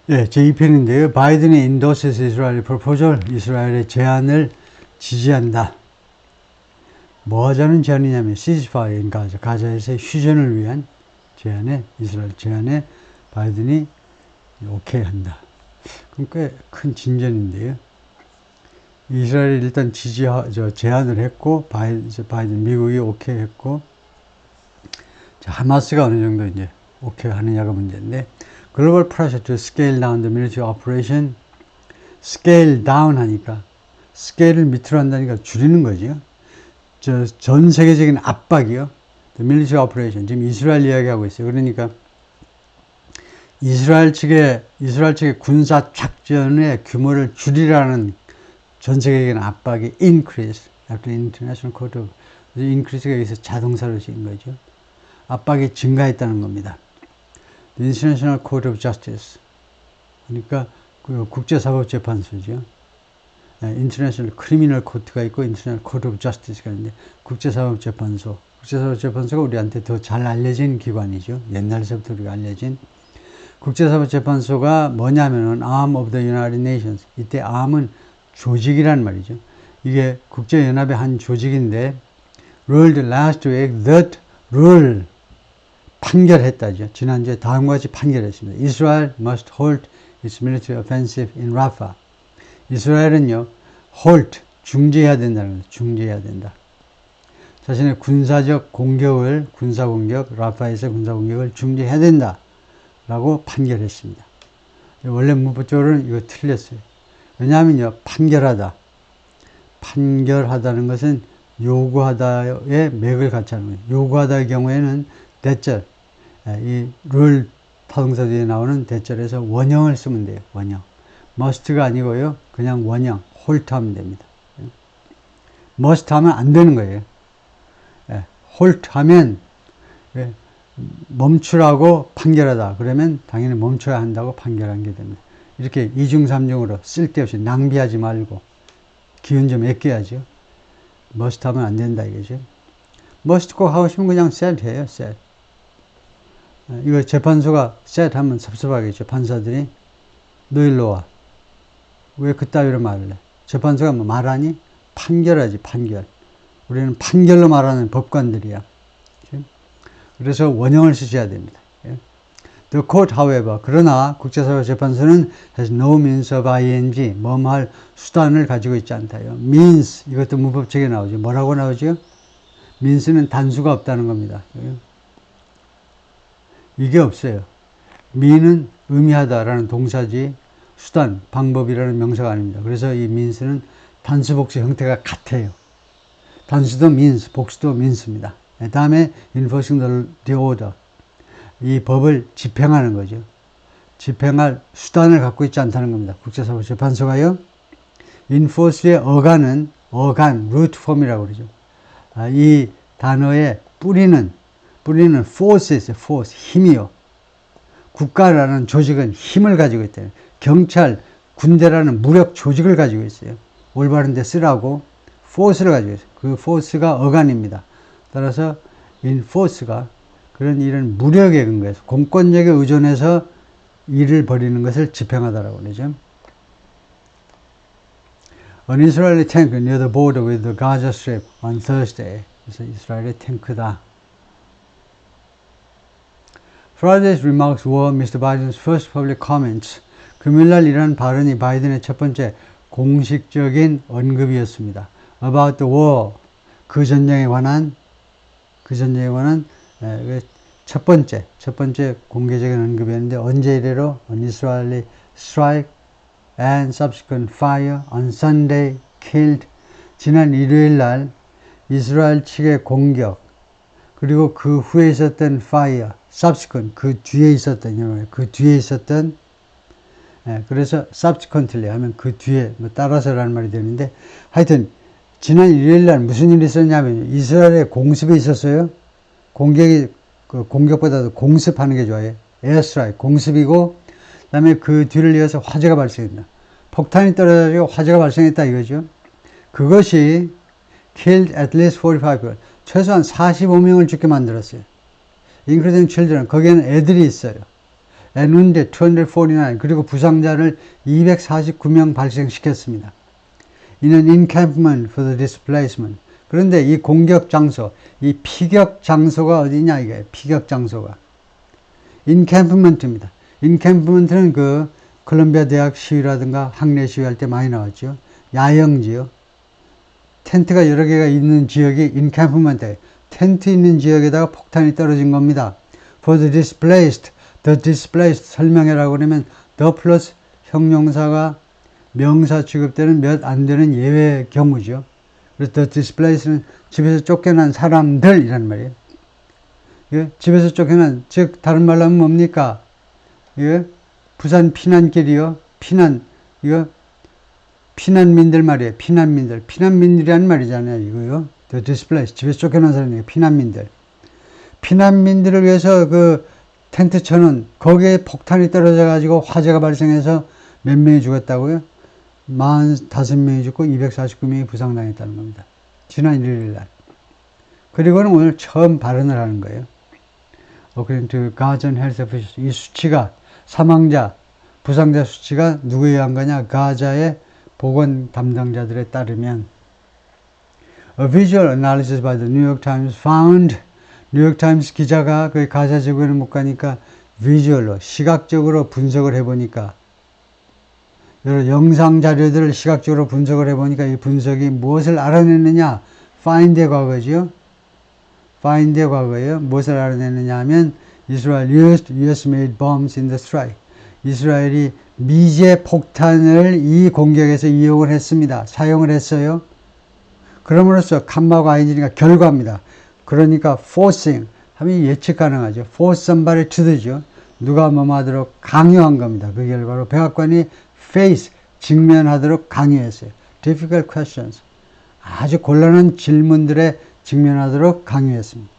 네, 제2편인데요. 바이든이 endorses Israel proposal, 이스라엘의 제안을 지지한다. 뭐 하자는 제안이냐면 ceasefire in Gaza, 가자에서의 휴전을 위한 제안에, 이스라엘 제안에 바이든이 오케이 한다. 그럼 꽤 큰 진전인데요. 이스라엘이 일단 제안을 했고, 바이든 미국이 오케이 했고, 하마스가 어느 정도 이제 오케이 하느냐가 문제인데, global pressure to scale down the military operation, scale down 하니까, 스케일을 밑으로 한다니까 줄이는 거죠. 전 세계적인 압박이요. the military operation, 지금 이스라엘 이야기하고 있어요. 그러니까, 이스라엘 측의 군사 작전의 규모를 줄이라는 전 세계적인 압박이 increase, after international court of, increase가 여기서 자동사로 지은 거죠. 압박이 증가했다는 겁니다. The International Court of Justice. 그러니까 그 국제사법재판소죠. International Criminal Court가 있고 International Court of Justice가 있는데 국제사법재판소가 우리한테 더 잘 알려진 기관이죠. 옛날서부터 우리가 알려진. 국제사법재판소가 뭐냐면은 Arm of the United Nations. 이때 Arm은 조직이란 말이죠. 이게 국제연합의 한 조직인데 ruled last week that rule 판결했다죠. 지난주에 다음과 같이 판결했습니다. Israel must halt its military offensive in Rafah. 이스라엘은요, halt, 중지해야 된다는 거죠. 중지해야 된다. 자신의 군사적 공격을, 군사공격, 라파에서 군사공격을 중지해야 된다. 라고 판결했습니다. 원래 문법적으로는 이거 틀렸어요. 왜냐하면요, 판결하다는 것은 요구하다의 맥을 같이 하는 거예요. 요구하다의 경우에는 대절, 이 룰 타동사 뒤에 나오는 대절에서 원형을 쓰면 돼요. 원형. must가 아니고요. 그냥 원형, hold 하면 됩니다. must 하면 안 되는 거예요. hold 하면 멈추라고 판결하다. 그러면 당연히 멈춰야 한다고 판결한 게 됩니다. 이렇게 이중삼중으로 쓸데없이 낭비하지 말고 기운 좀 아껴야죠. must 하면 안 된다 이거죠. must 꼭 하고 싶으면 그냥 set 해요. set. 이거 재판소가 set 하면 섭섭하겠죠. 판사들이 너 일로 와. 왜 그따위로 말을 해? 재판소가 뭐 말하니? 판결하지 판결. 우리는 판결로 말하는 법관들이야. 그래서 원형을 쓰셔야 됩니다. The court, however, 그러나 국제사법재판소는 has no means of ing, 뭐할 수단을 가지고 있지 않다요. means, 이것도 문법책에 나오죠. 뭐라고 나오죠? means는 단수가 없다는 겁니다. 이게 없어요. mean은 의미하다라는 동사지 수단, 방법이라는 명사가 아닙니다. 그래서 이 means는 단수, 복수 형태가 같아요. 단수도 means, 복수도 means입니다. 다음에 enforcing the order. 이 법을 집행하는 거죠. 집행할 수단을 갖고 있지 않다는 겁니다. 국제사법재판소가요. enforce의 어간, root form이라고 그러죠. 이 단어의 뿌리는 force에 있어요. force, 힘이요. 국가라는 조직은 힘을 가지고 있대요. 경찰, 군대라는 무력 조직을 가지고 있어요. 올바른 데 쓰라고 force를 가지고 있어요. 그 force가 어간입니다. 따라서 enforce가 그런 일은 무력에 근거해서 공권력에 의존해서 일을 벌이는 것을 집행하다라고 그러죠. An Israeli tank near the border with the Gaza Strip on Thursday. 그래서 이스라엘의 탱크다. Friday's remarks were Mr. Biden's first public comments. 금요일날 이런 발언이 바이든의 첫 번째 공식적인 언급이었습니다. About the war. 그 전쟁에 관한 첫 번째 공개적인 언급이었는데 언제 이래로 an Israeli strike and subsequent fire on Sunday killed 지난 일요일 날 이스라엘 측의 공격 그리고 그 후에 있었던 fire subsequent 그 뒤에 있었던 그래서 subsequently 하면 그 뒤에 따라서라는 말이 되는데 하여튼 지난 일요일 날 무슨 일이 있었냐면 이스라엘에 공습이 있었어요. 공격보다도 공습하는 게 좋아요. 에어스트라이크, 공습이고, 그 다음에 그 뒤를 이어서 화재가 발생했다. 폭탄이 떨어져서 화재가 발생했다 이거죠. 그것이 killed at least 45 people. 최소한 45명을 죽게 만들었어요. including children. 거기에는 애들이 있어요. and wounded 249 그리고 부상자를 249명 발생시켰습니다. 이는 encampment for the displacement. 그런데 이 공격 장소, 이 피격 장소가 어디냐 이게 피격 장소가 encampment입니다. encampment는 그 콜롬비아 대학 시위라든가 학내 시위할 때 많이 나왔죠. 야영지요. 텐트가 여러 개가 있는 지역이 encampment이에요. 텐트 있는 지역에다가 폭탄이 떨어진 겁니다. For the displaced 설명해라고 그러면 the 플러스 형용사가 명사 취급되는 몇 안 되는 예외 경우죠. 그래서 the displaced는 집에서 쫓겨난 사람들이란 말이에요. 예? 집에서 쫓겨난, 즉 다른 말로 하면 뭡니까? 예? 부산 피난길이요. 이거 피난민들 말이에요. 피난민들이라는 말이잖아요. 이거요. The displaced 집에서 쫓겨난 사람이에요. 피난민들을 위해서 그 텐트 쳐놓은 거기에 폭탄이 떨어져 가지고 화재가 발생해서 몇 명이 죽었다고요? 45명이 죽고 249명이 부상당했다는 겁니다. 지난 일요일날. 그리고는 오늘 처음 발언을 하는 거예요. According to Gazan Health Officials. 이 수치가 사망자, 부상자 수치가 누구에 의한 거냐? 가자의 보건 담당자들에 따르면 A visual analysis by the New York Times found 뉴욕타임스 기자가 그 가자 지구에는 못 가니까 비주얼로 시각적으로 분석을 해보니까 여러 영상 자료들을 시각적으로 분석을 해보니까 이 분석이 무엇을 알아냈느냐? find의 과거죠. find의 과거예요. 무엇을 알아냈느냐 하면 Israel used US-made bombs in the strike. 이스라엘이 미제 폭탄을 이 공격에서 이용을 했습니다. 사용을 했어요. 그럼으로써 칸마가 아니니까 결과입니다. 그러니까 forcing 하면 예측 가능하죠. force somebody to do죠. 누가 뭐뭐 하도록 강요한 겁니다. 그 결과로 백악관이 face 직면하도록 강요했어요. difficult questions 아주 곤란한 질문들에 직면하도록 강요했습니다.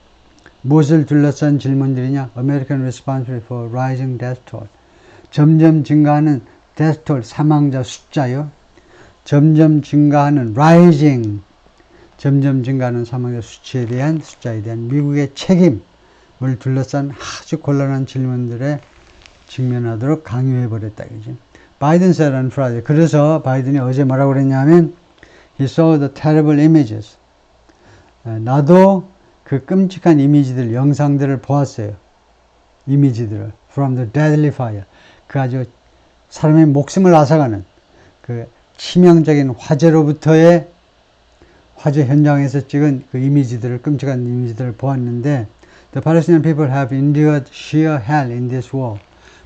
무엇을 둘러싼 질문들이냐? American responsibility for rising death toll. 점점 증가하는 death toll 사망자 숫자요. 점점 증가하는 rising 점점 증가하는 사망자 숫자에 대한 미국의 책임을 둘러싼 아주 곤란한 질문들에 직면하도록 강요해버렸다. 그죠? 바이든 said on Friday. 그래서 바이든이 어제 뭐라고 그랬냐면 He saw the terrible images. 나도 그 끔찍한 이미지들, 영상들을 보았어요. 이미지들을. From the deadly fire. 그 아주 사람의 목숨을 앗아가는 그 치명적인 화재로부터의 화재 현장에서 찍은 그 이미지들을, 끔찍한 이미지들을 보았는데 The Palestinian people have endured sheer hell in this war.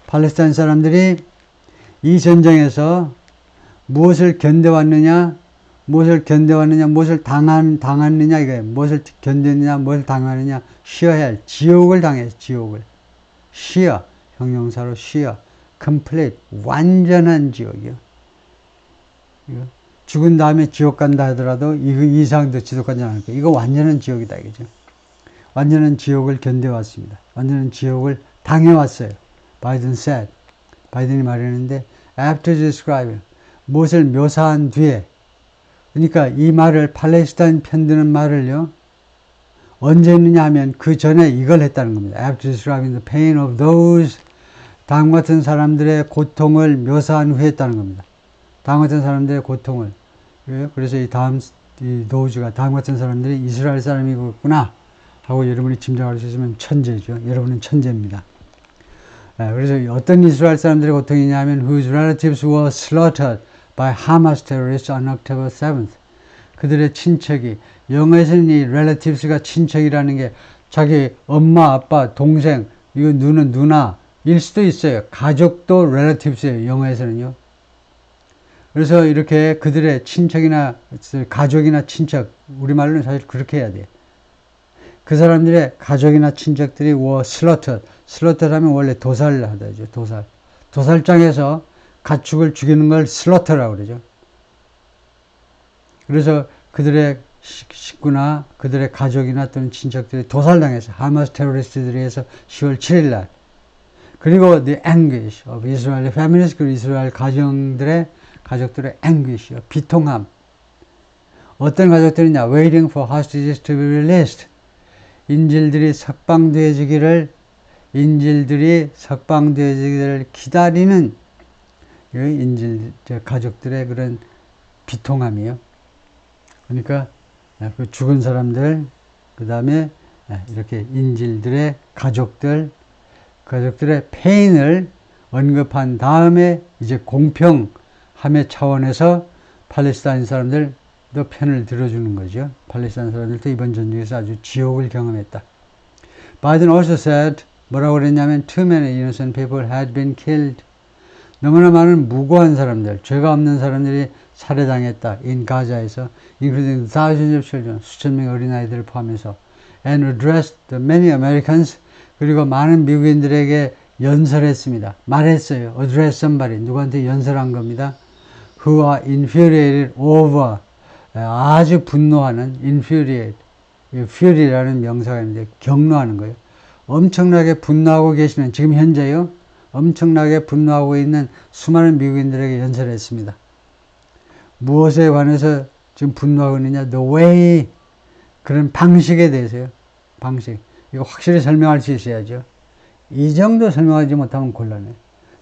팔레스타인 사람들이 이 전쟁에서 무엇을 견뎌왔느냐, 무엇을 당했느냐, 이거예요. 무엇을 견뎠느냐, 무엇을 당하느냐, sheer hell, 지옥을 당했어, 지옥을. sheer, 형용사로 sheer, complete, 완전한 지옥이요. 이거. 죽은 다음에 지옥 간다 하더라도 이거 이상도 지옥 간지 않을 거예요. 이거 완전한 지옥이다, 이거죠. 완전한 지옥을 견뎌왔습니다. 완전한 지옥을 당해왔어요. 바이든 said. 바이든이 말했는데 after describing 무엇을 묘사한 뒤에 그러니까 이 말을 팔레스타인 편드는 말을요 언제 했느냐 하면 그 전에 이걸 했다는 겁니다. After describing the pain of those 다음 같은 사람들의 고통을 묘사한 후에 했다는 겁니다. 다음 같은 사람들의 고통을 그래서 이 thos가 다음 같은 사람들이 이스라엘 사람이구나 하고 여러분이 짐작할 수 있으면 천재죠. 여러분은 천재입니다. 그래서 어떤 이스라엘 사람들의 고통이냐 하면 whose relatives were slaughtered by Hamas terrorists on October 7th. 그들의 친척이 영어에서는 이 relatives가 친척이라는 게 자기 엄마, 아빠, 동생, 이거 누나일 수도 있어요. 가족도 relatives예요. 영어에서는요. 그래서 이렇게 그들의 친척이나 가족이나 친척, 우리말로는 사실 그렇게 해야 돼요. 그 사람들의 가족이나 친척들이 were slaughtered. slaughtered 하면 원래 도살을 하다죠. 도살장에서 가축을 죽이는 걸 slaughtera라고 그러죠. 그래서 그들의 식구나 그들의 가족이나 또는 친척들이 도살당해서 하마스 테러리스트들에 의해서 10월 7일 날 그리고 the anguish of Israeli families 그리고 이스라엘 가족들의 anguish, 비통함. 어떤 가족들이냐? waiting for hostages to be released. 인질들이 석방되어지기를 인질들이 석방되기를 기다리는 인질 가족들의 그런 비통함이요. 그러니까 그 죽은 사람들, 그 다음에 이렇게 인질들의 가족들의 페인을 언급한 다음에 이제 공평함의 차원에서 팔레스타인 사람들도 편을 들어주는 거죠. 팔레스타인 사람들도 이번 전쟁에서 아주 지옥을 경험했다. Biden also said, 뭐라고 그랬냐면 too many innocent people had been killed. 너무나 많은 무고한 사람들, 죄가 없는 사람들이 살해당했다. in 가자에서 including thousands of children, 수천 명의 어린아이들을 포함해서 and addressed the many Americans, 그리고 많은 미국인들에게 연설했습니다. 말했어요. address somebody, 누구한테 연설한 겁니다. who are infuriated over, 아주 분노하는 infuriate, fury라는 명사가 있는데 경노하는 거예요. 엄청나게 분노하고 계시는, 지금 현재요, 엄청나게 분노하고 있는 수많은 미국인들에게 연설했습니다. 무엇에 관해서 지금 분노하고 있느냐? The way, 그런 방식에 대해서요. 방식. 이거 확실히 설명할 수 있어야죠. 이 정도 설명하지 못하면 곤란해요.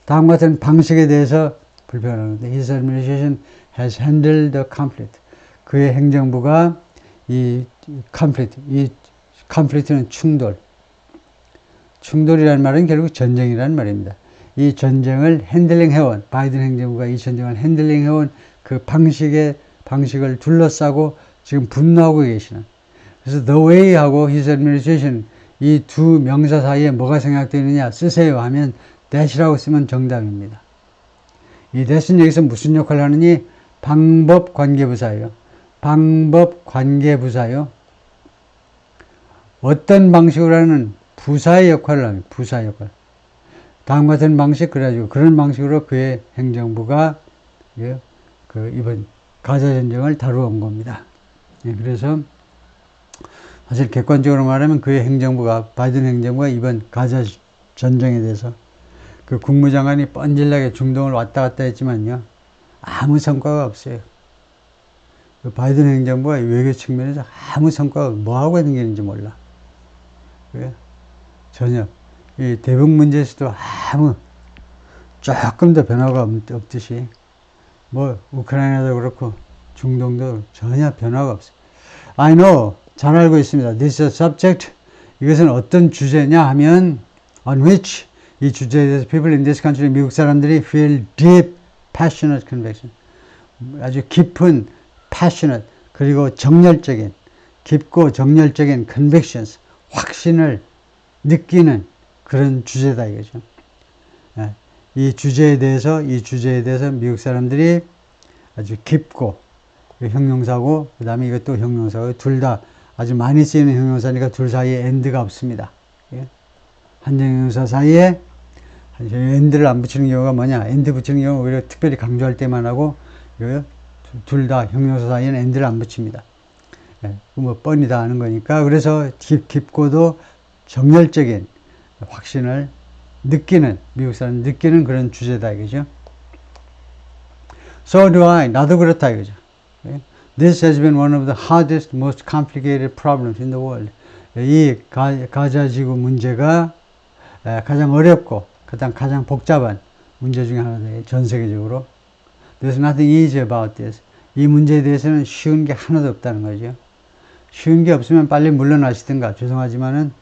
다음 같은 방식에 대해서 불평하는데 His administration has handled the conflict. 그의 행정부가 이 conflict는 충돌이라는 말은 결국 전쟁이라는 말입니다. 이 전쟁을 핸들링 해온, 바이든 행정부가 이 전쟁을 핸들링 해온 그 방식을 둘러싸고 지금 분노하고 계시는. 그래서 the way하고 his administration, 이 두 명사 사이에 뭐가 생각되느냐 쓰세요 하면 that이라고 쓰면 정답입니다. 이 that은 여기서 무슨 역할을 하느니 방법관계부사예요. 방법관계부사요. 어떤 방식으로 하는 부사의 역할을 합니다. 부사 역할. 다음 같은 방식, 그래가지고 그런 방식으로 그의 행정부가 이번 가자 전쟁을 다루어온 겁니다. 그래서 사실 객관적으로 말하면 그의 행정부가, 바이든 행정부가 이번 가자 전쟁에 대해서 그 국무장관이 뻔질나게 중동을 왔다 갔다 했지만요, 아무 성과가 없어요. 그 바이든 행정부가 외교 측면에서 아무 성과가, 뭐하고 있는지 몰라. 전혀. 이 대북 문제에서도 아무, 조금 더 변화가 없듯이, 뭐, 우크라이나도 그렇고, 중동도 전혀 변화가 없어요. I know. 잘 알고 있습니다. This is a subject. 이것은 어떤 주제냐 하면, on which, 이 주제에 대해서 people in this country, 미국 사람들이 feel deep, passionate conviction. 아주 깊은, passionate, 그리고 정열적인, 깊고 정열적인 convictions, 확신을 느끼는 그런 주제다 이거죠. 이 주제에 대해서 미국 사람들이 아주 깊고, 형용사고, 그 다음에 이것도 형용사고, 둘 다 아주 많이 쓰이는 형용사니까 둘 사이에 end가 없습니다. 한 형용사 사이에 end를 안 붙이는 경우가 뭐냐? end 붙이는 경우 오히려 특별히 강조할 때만 하고, 둘 다 형용사 사이에는 end를 안 붙입니다. 뭐 뻔히 다 아는 거니까. 그래서 깊고도 정열적인 확신을 느끼는, 미국 사람 느끼는 그런 주제다 이거죠. So do I. 나도 그렇다 이거죠. This has been one of the hardest, most complicated problems in the world. 이 가자 지구 문제가 가장 어렵고 가장 복잡한 문제 중에 하나다. 전 세계적으로. There's nothing easy about this. 이 문제에 대해서는 쉬운 게 하나도 없다는 거죠. 쉬운 게 없으면 빨리 물러나시든가. 죄송하지만은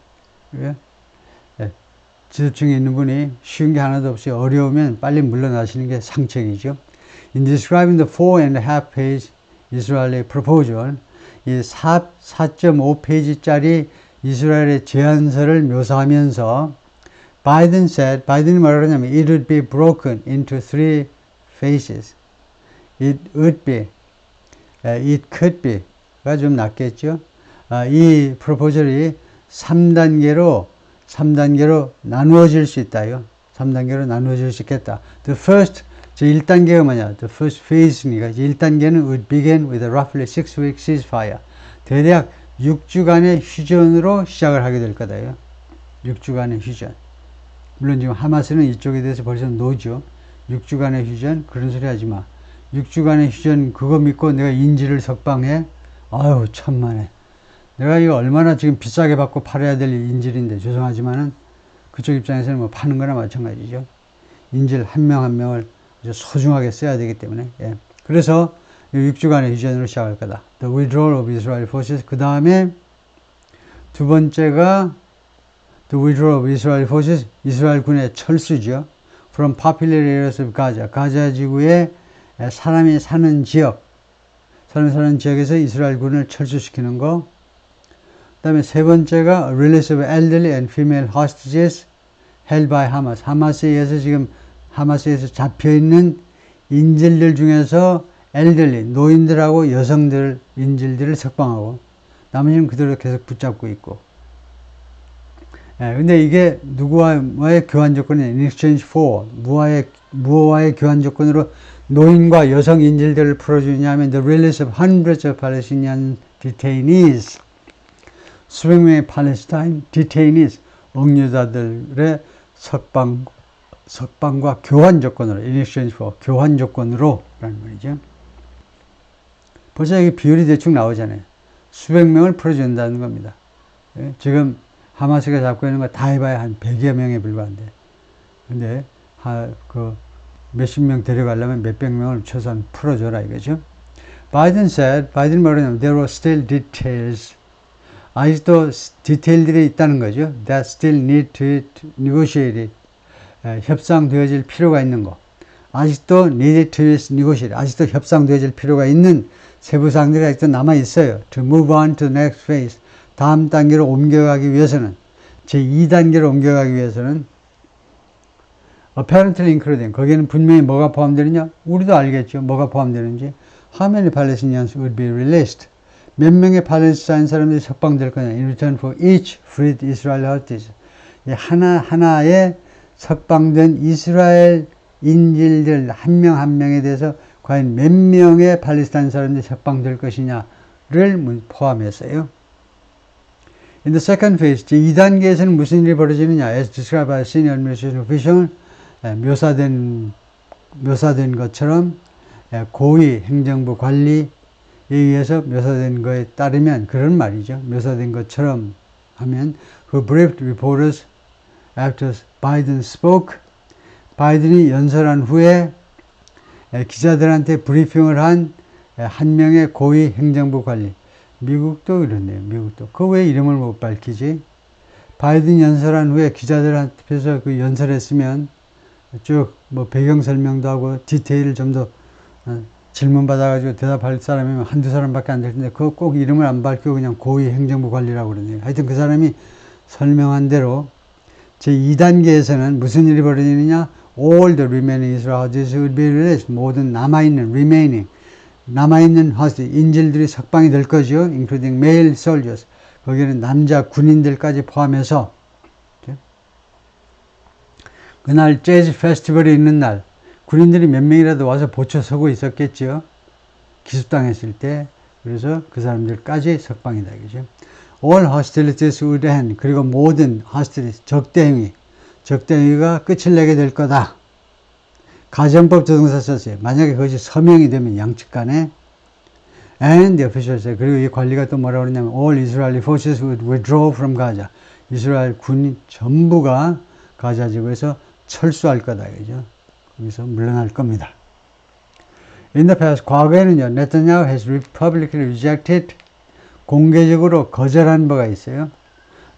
지도층에 있는 분이 쉬운 게 하나도 없이 어려우면 빨리 물러나시는 게 상책이죠. In describing the 4.5 page Israeli proposal, 이 4.5페이지짜리 이스라엘의 제안서를 묘사하면서 바이든이 뭐라 그러냐면 it would be broken into 3 phases. It would be, it could be가 좀 낫겠죠. 이 프로포절이 3단계로 나누어질 수 있다요. 3단계로 나누어질 수 있겠다. The first, 1단계가 뭐냐? The first phase니까 1단계는 would begin with a roughly 6-week ceasefire. 대략 6주간의 휴전으로 시작을 하게 될 거다요. 6주간의 휴전. 물론 지금 하마스는 이쪽에 대해서 벌써 노죠. 6주간의 휴전, 그런 소리 하지 마. 6주간의 휴전, 그거 믿고 내가 인질을 석방해? 아유, 천만에. 내가 이거 얼마나 지금 비싸게 받고 팔아야 될 인질인데, 죄송하지만은, 그쪽 입장에서는 뭐 파는 거나 마찬가지죠. 인질 한 명 한 명을 아주 소중하게 써야 되기 때문에. 예. 그래서 6주간의 휴전으로 시작할 거다. The withdrawal of Israel forces. 그 다음에 두 번째가 The withdrawal of Israel forces. 이스라엘 군의 철수죠. From popular areas of Gaza. 가자 지구에 사람이 사는 지역, 사람이 사는 지역에서 이스라엘 군을 철수시키는 거. 그 다음에 세 번째가 Release of elderly and female hostages held by Hamas. 하마스에 의해서 지금 하마스에서 잡혀있는 인질들 중에서 elderly, 노인들하고 여성들, 인질들을 석방하고 나머지는 그대로 계속 붙잡고 있고. 예, 근데 이게 누구와의 교환 조건이냐? In exchange for, 무엇과의 교환 조건으로 노인과 여성 인질들을 풀어주냐 하면 the release of hundreds of Palestinian detainees. 수백 명의 팔레스타인 detainees, 억류자들의 석방과 교환 조건으로, in exchange for, 교환 조건으로 라는 말이죠. 벌써 여기 비율이 대충 나오잖아요. 수백 명을 풀어준다는 겁니다. 예? 지금 하마스가 잡고 있는 거 다 해봐야 한 100여 명에 불과한데. 근데, 몇십 명 데려가려면 몇백 명을 최소한 풀어줘라 이거죠. 바이든 말하자면, there were still details. 아직도 디테일들이 있다는 거죠. That still need to be negotiated. 협상되어질 필요가 있는 거. 아직도 needed to be negotiated. 아직도 협상되어질 필요가 있는 세부 사항들이 아직도 남아 있어요. To move on to the next phase. 다음 단계로 옮겨가기 위해서는, 제2단계로 옮겨가기 위해서는, apparently including, 거기에는 분명히 뭐가 포함되느냐? 우리도 알겠죠. 뭐가 포함되는지. How many Palestinians would be released? 몇 명의 팔레스타인 사람들이 석방될 거냐? In return for each freed Israel hostage. 하나의 석방된 이스라엘 인질들 한 명 한 명에 대해서 과연 몇 명의 팔레스타인 사람들이 석방될 것이냐를 포함했어요. In the second phase, 제2단계에서는 무슨 일이 벌어지느냐? As described by senior administration official, 묘사된 것처럼 고위 행정부 관리에 의해서 묘사된 거에 따르면 그런 말이죠. 묘사된 것처럼 하면 who briefed reporters after Biden spoke. 바이든이 연설한 후에 기자들한테 브리핑을 한 명의 고위 행정부 관리. 미국도 그렇네요. 미국도. 그 왜 이름을 못 밝히지? 바이든 연설한 후에 기자들한테서 그 연설했으면 쭉 뭐 배경 설명도 하고 디테일을 좀 더 질문 받아가지고 대답할 사람이면 한두 사람밖에 안 될 텐데 그거 꼭 이름을 안 밝히고 그냥 고위 행정부 관리라고 그러네요. 하여튼 그 사람이 설명한 대로 제2단계에서는 무슨 일이 벌어지느냐? All the remaining Israel hostages would be released. 모든 남아있는 hostage, 인질들이 석방이 될 거죠. Including male soldiers. 거기에는 남자 군인들까지 포함해서. 그날 재즈 페스티벌이 있는 날 군인들이 몇 명이라도 와서 보초 서고 있었겠죠. 기습당했을 때. 그래서 그 사람들까지 석방이다. 그죠? All hostilities would end. 그리고 모든 hostilities, 적대행위가 끝을 내게 될 거다. 가정법 조동사 썼어요. 만약에 그것이 서명이 되면 양측 간에 and the officials, 그리고 이 관리가 또 뭐라고 그러냐면 all Israeli forces would withdraw from Gaza. 이스라엘 군 전부가 가자 지구에서 철수할 거다. 그죠? 거기서 물러날 겁니다. In the past, 과거에는요, Netanyahu has publicly rejected, 공개적으로 거절한 바가 있어요.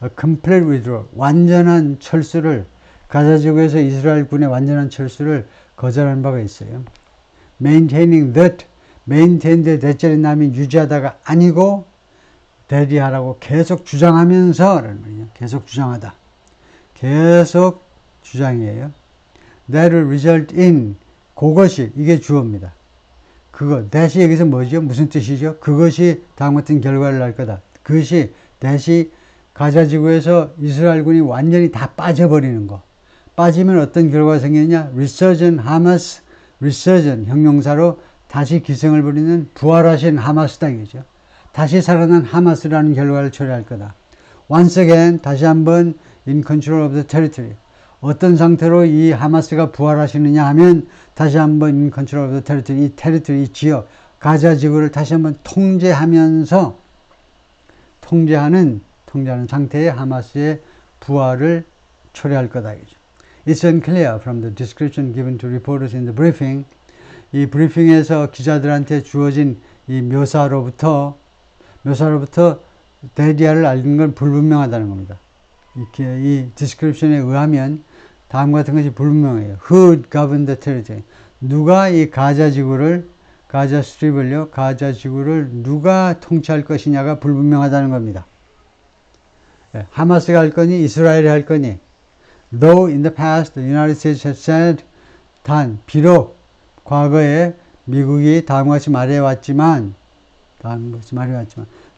A complete withdrawal, 완전한 철수를, 가자 지구에서 이스라엘 군의 완전한 철수를 거절한 바가 있어요. Maintaining that, maintain의 대절인남이 유지하다가 아니고 대리하라고 계속 주장하면서 라는 말이에요. 계속 주장하다. 계속 주장이에요. That will result in, 그것이, 이게 주어입니다. that이 여기서 뭐죠? 무슨 뜻이죠? 그것이 다음 같은 결과를 날 거다. 그것이, that이 가자 지구에서 이스라엘군이 완전히 다 빠져버리는 거. 빠지면 어떤 결과가 생기느냐? Resurgent Hamas, resurgent 형용사로 다시 기승을 부리는 부활하신 하마스다 이거죠. 다시 살아난 하마스라는 결과를 초래할 거다. Once again, 다시 한번 in control of the territory. 어떤 상태로 이 하마스가 부활하시느냐 하면 다시 한번 in control of the territory, 이 territory, 이 지역, 가자 지구를 다시 한번 통제하면서 통제하는 상태의 하마스의 부활을 초래할 거다 이거죠. It's unclear from the description given to reporters in the briefing. 이 브리핑에서 기자들한테 주어진 이 묘사로부터 데디아를 알린 건 불분명하다는 겁니다. 이 디스크립션에 의하면 다음과 같은 것이 불분명해요. Who governed the territory? 누가 이 가자 지구를 누가 통치할 것이냐가 불분명하다는 겁니다. 하마스가 할 거니 이스라엘이 할 거니. Though in the past the United States has said, 비록 과거에 미국이 다음과 같이 말해왔지만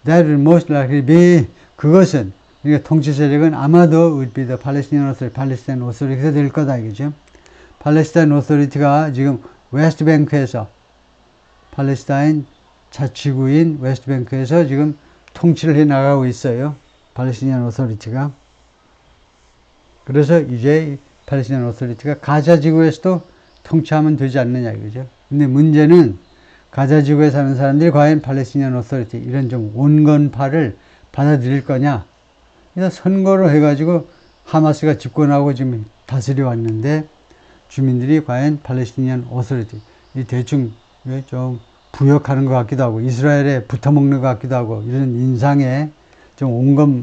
that will most likely be, 그것은, 그러니까 통치 세력은 아마도 would be the Palestinian Authority, 팔레스타인 오토리티가 될 거다 이거죠. 팔레스타인 오토리티가 지금 웨스트뱅크에서, 팔레스타인 자치구인 웨스트뱅크에서 지금 통치를 해 나가고 있어요. 팔레스티니안 오토리티가. 그래서 이제 팔레스티니안 오토리티가 가자 지구에서도 통치하면 되지 않느냐 이거죠. 근데 문제는 가자 지구에 사는 사람들이 과연 팔레스티니안 오토리티 이런 좀 온건파를 받아들일 거냐. 그래서 선거로 해가지고 하마스가 집권하고 지금 다스려 왔는데 주민들이 과연 팔레스티니안 오토리티 이 대충 좀 부역하는 것 같기도 하고 이스라엘에 붙어먹는 것 같기도 하고 이런 인상에 좀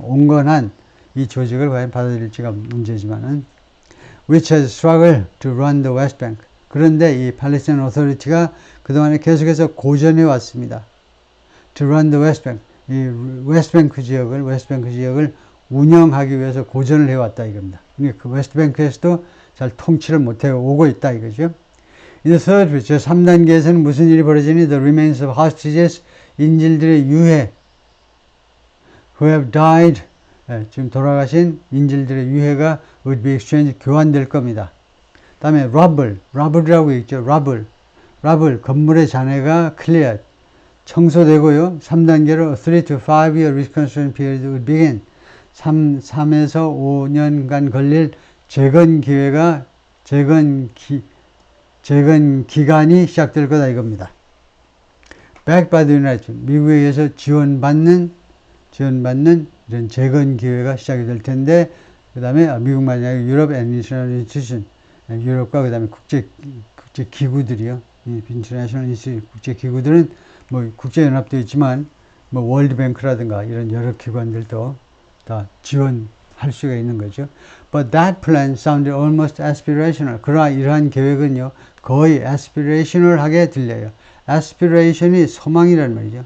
온건한 이 조직을 과연 받아들일지가 문제지만은 which has struggled to run the West Bank. 그런데 이 팔레스타인 오토리티가 그동안에 계속해서 고전해 왔습니다. To run the West Bank. 이 웨스트뱅크 지역을 운영하기 위해서 고전을 해왔다 이겁니다. 그러니까 그 웨스트뱅크에서도 잘 통치를 못해 오고 있다 이거죠. In the third phase, 제 3단계에서는 무슨 일이 벌어지니? The remains of hostages, 인질들의 유해, who have died, 지금 돌아가신 인질들의 유해가 would be exchanged, 교환될 겁니다. 다음에 rubble이라고 있죠. rubble, 건물의 잔해가 cleared, 청소되고요. 3단계로 3 to 5-year reconstruction period would begin. 3에서 5년간 걸릴 재건 기간이 시작될 거다 이겁니다. Backed by the United States, 미국에 의해서 지원받는 이런 재건 기회가 시작이 될 텐데, 그 다음에 미국만이 아니라 유럽 International Institution, 유럽과 그 다음에 국제 기구들이요. 이 International Institution 국제 기구들은 뭐 국제연합도 있지만 뭐 월드뱅크라든가 이런 여러 기관들도 다 지원할 수가 있는 거죠. But that plan sounded almost aspirational. 그러나 이러한 계획은요 거의 aspirational하게 들려요. aspiration이 소망이라는 말이죠.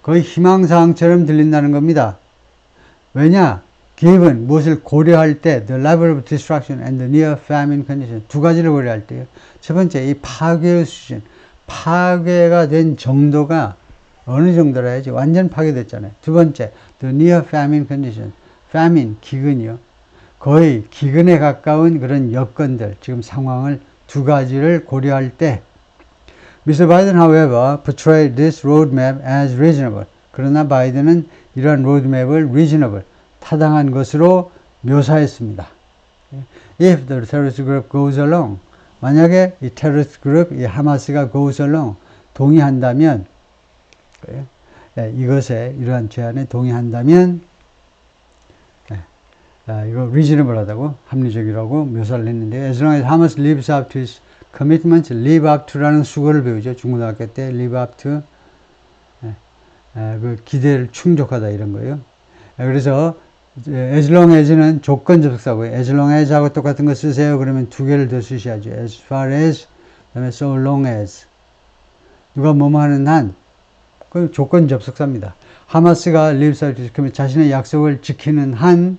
거의 희망사항처럼 들린다는 겁니다. 왜냐? given 무엇을 고려할 때 the level of destruction and the near famine condition 두 가지를 고려할 때요. 첫 번째 이 파괴의 수준, 파괴가 된 정도가 어느 정도라 해야지 완전 파괴됐잖아요. 두 번째 the near famine condition, famine 기근이요. 거의 기근에 가까운 그런 여건들, 지금 상황을 두 가지를 고려할 때 Mr. Biden, however, portrayed this roadmap as reasonable. 그러나 바이든은 이러한 로드맵을 reasonable, 타당한 것으로 묘사했습니다. If the terrorist group goes along, 만약에 이 테러리스트 그룹, 이 하마스가 goes along, 동의한다면, 이것에, 이러한 제안에 동의한다면, 이거 reasonable하다고, 합리적이라고 묘사를 했는데, as long as Hamas lives up to his commitment, live up to라는 수거를 배우죠. 중고등학교 때 live up to, 그 기대를 충족하다 이런 거예요. 그래서 as long as는 조건 접속사고요. as long as하고 똑같은 거 쓰세요. 그러면 두 개를 더 쓰셔야죠. as far as, 그다음에 so long as. 누가 뭐뭐 하는 한, 그 조건 접속사입니다. 하마스가 lives up to, 그러면 자신의 약속을 지키는 한,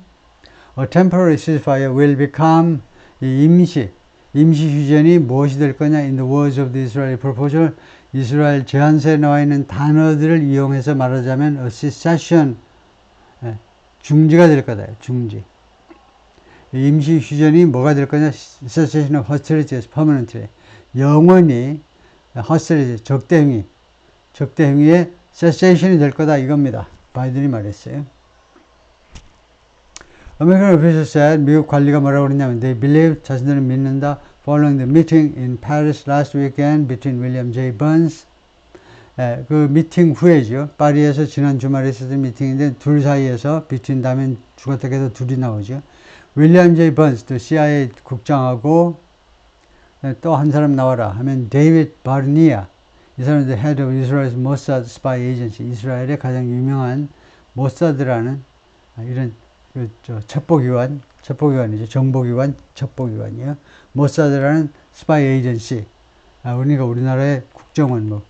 a temporary ceasefire will become, 이 임시 휴전이 무엇이 될 거냐? In the words of the Israeli proposal, 이스라엘 제안서에 나와 있는 단어들을 이용해서 말하자면 a cessation, 중지가 될 거다. 중지. 임시 휴전이 뭐가 될 거냐? Cessation of hostilities permanently. 영원히 hostility, 적대 행위의 cessation이 될 거다 이겁니다. 바이든이 말했어요. American officials said, 미국 관리가 뭐라고 그러냐면 they believe, 자신들은 믿는다, following the meeting in Paris last weekend between William J. Burns, 그 미팅 후에죠. 파리에서 지난 주말에 있었던 미팅인데 둘 사이에서 between 다음엔 죽었다 해서 둘이 나오죠. 윌리엄 제이 번스, 또 CIA 국장하고 또 한 사람 나와라 하면 데이비드 바르니아, 이 사람은 Head of Israel's Mossad Spy Agency, 이스라엘의 가장 유명한 모사드라는 이런 첩보기관이죠. 정보기관, 첩보기관이요. 모사드라는 스파이 에이전시. 그러니까 우리나라의 국정원, 뭐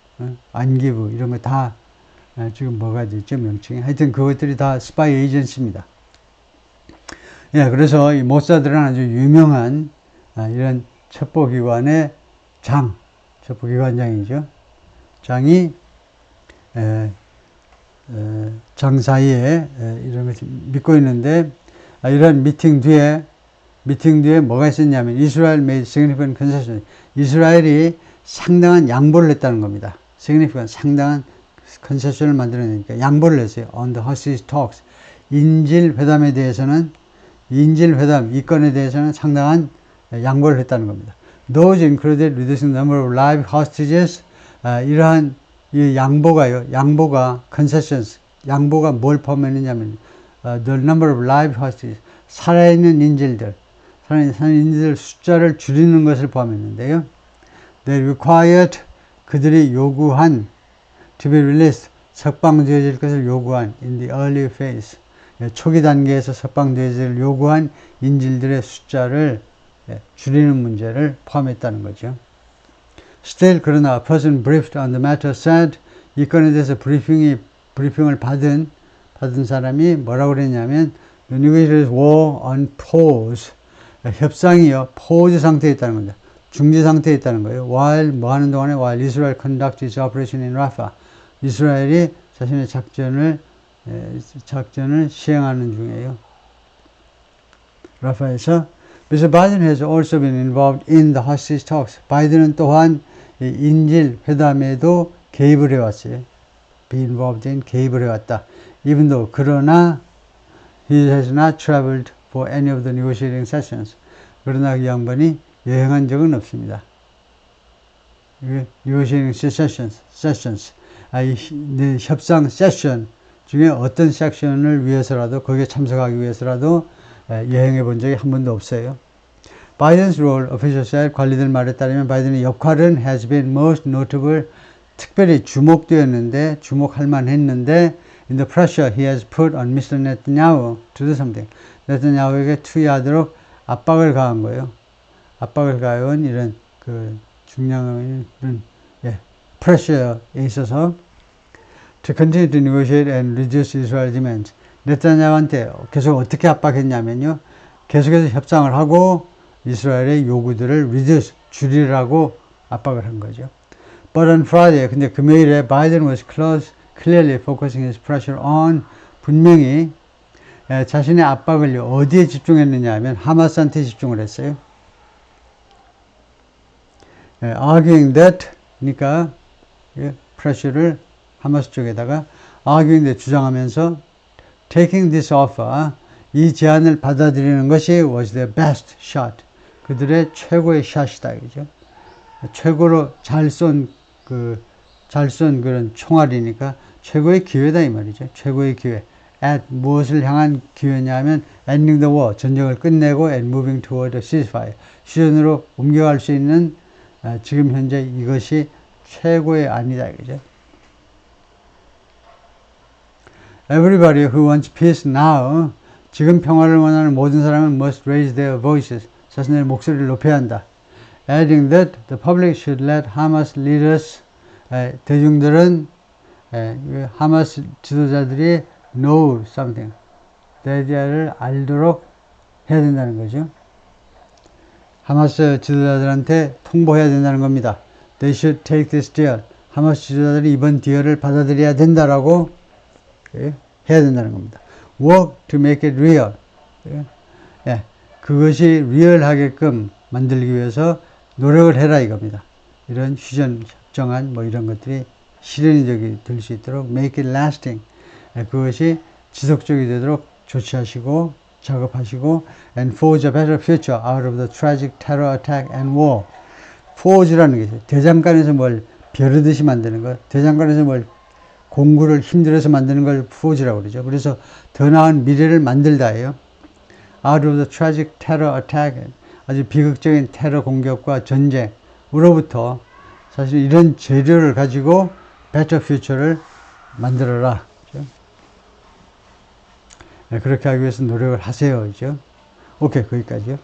안기부 이런 거 다 지금 뭐가 됐죠, 명칭이. 하여튼 그것들이 다 스파이 에이전시입니다. 예, 그래서 이 모사드는 아주 유명한 이런 첩보기관의 첩보기관장이죠. 장이 장 사이에 이런 것을 믿고 있는데, 이런 미팅 뒤에 뭐가 있었냐면 Israel made significant concessions. 이스라엘이 상당한 양보를 했다는 겁니다. significant, 상당한 concession을 만들어내니까 양보를 했어요. On the hostage talks. 인질 회담, 이 건에 대해서는 상당한 양보를 했다는 겁니다. Those included reducing the number of live hostages. 이러한 이 양보가 concessions, 양보가 뭘 포함했느냐면 the number of live hostages, 살아있는 인질들 숫자를 줄이는 것을 포함했는데요. They required, 그들이 요구한 to be released, 석방되어질 것을 요구한 in the early phase, 초기 단계에서 석방되어질 요구한 인질들의 숫자를 줄이는 문제를 포함했다는 거죠. Still, 그러나 a person briefed on the matter said, 이 건에 대해서 브리핑을 받은 사람이 뭐라고 그랬냐면 the negotiators were on pause. 협상이요, pause 상태에 있다는 겁니다. 중지 상태에 있다는 거예요. While 뭐 하는 동안에 while Israel conducted its operation in Rafah. 이스라엘이 자신의 작전을 시행하는 중이에요. 라파에서. 그래서 바이든 has also been involved in the hostage talks. 바이든은 또한 인질 회담에도 개입을 해왔어요. be involved in, 개입을 해왔다. Even though, 그러나 he has not traveled for any of the negotiating sessions. 그러나 이 양반이 여행한 적은 없습니다. negotiating sessions. 이 협상 세션 중에 어떤 섹션을 위해서라도, 거기에 참석하기 위해서라도 여행해 본 적이 한 번도 없어요. Biden's role, official said, 관리들 말에 따르면 바이든의 역할은 has been most notable, 특별히 주목할 만했는데, in the pressure he has put on Mr. Netanyahu to do something. 네타냐후에게 투여하도록 압박을 가한 거예요. 압박을 가해온 이런 중량의 pressure에 있어서 to continue to negotiate and reduce Israel demands. 네타냐후한테 계속 어떻게 압박했냐면요, 계속해서 협상을 하고 이스라엘의 요구들을 reduce, 줄이라고 압박을 한 거죠. But on Friday, 근데 금요일에 Biden was clearly focusing his pressure on, 분명히 자신의 압박을 어디에 집중했느냐 하면 하마스한테 집중을 했어요. Arguing that, 그러니까 pressure를 하마스 쪽에다가 arguing that, 주장하면서 taking this offer, 이 제안을 받아들이는 것이 was their best shot, 그들의 최고의 샷이다, 그죠? 최고로 잘 쏜 그런 총알이니까 최고의 기회다 이 말이죠. 최고의 기회. at 무엇을 향한 기회냐 하면 ending the war, 전쟁을 끝내고 and moving toward a ceasefire, 휴전으로 옮겨갈 수 있는 지금 현재 이것이 최고의 안이다, 그죠? Everybody who wants peace now, 지금 평화를 원하는 모든 사람은 must raise their voices, 자신의 목소리를 높여야 한다. Adding that the public should let Hamas leaders, 대중들은 하마스 지도자들이 know something, 대지를 알도록 해야 된다는 거죠. 하마스 지도자들한테 통보해야 된다는 겁니다. They should take this deal. 하마스 지도자들이 이번 디얼을 받아들여야 된다라고 해야 된다는 겁니다. Work to make it real. 그것이 리얼하게끔 만들기 위해서 노력을 해라 이겁니다. 이런 휴전 협정안 이런 것들이 실현적이 될 수 있도록 make it lasting. 그것이 지속적이 되도록 조치하시고 작업하시고 and forge a better future out of the tragic terror attack and war. forge라는 게 있어요. 대장간에서 뭘 벼르듯이 만드는 거, 대장간에서 뭘 공구를 힘들어서 만드는 걸 forge라고 그러죠. 그래서 더 나은 미래를 만들다예요. out of the tragic terror attack, 아주 비극적인 테러 공격과 전쟁으로부터 사실 이런 재료를 가지고 better future를 만들어라. 그렇죠? 네, 그렇게 하기 위해서 노력을 하세요. 그죠? 오케이, 거기까지요.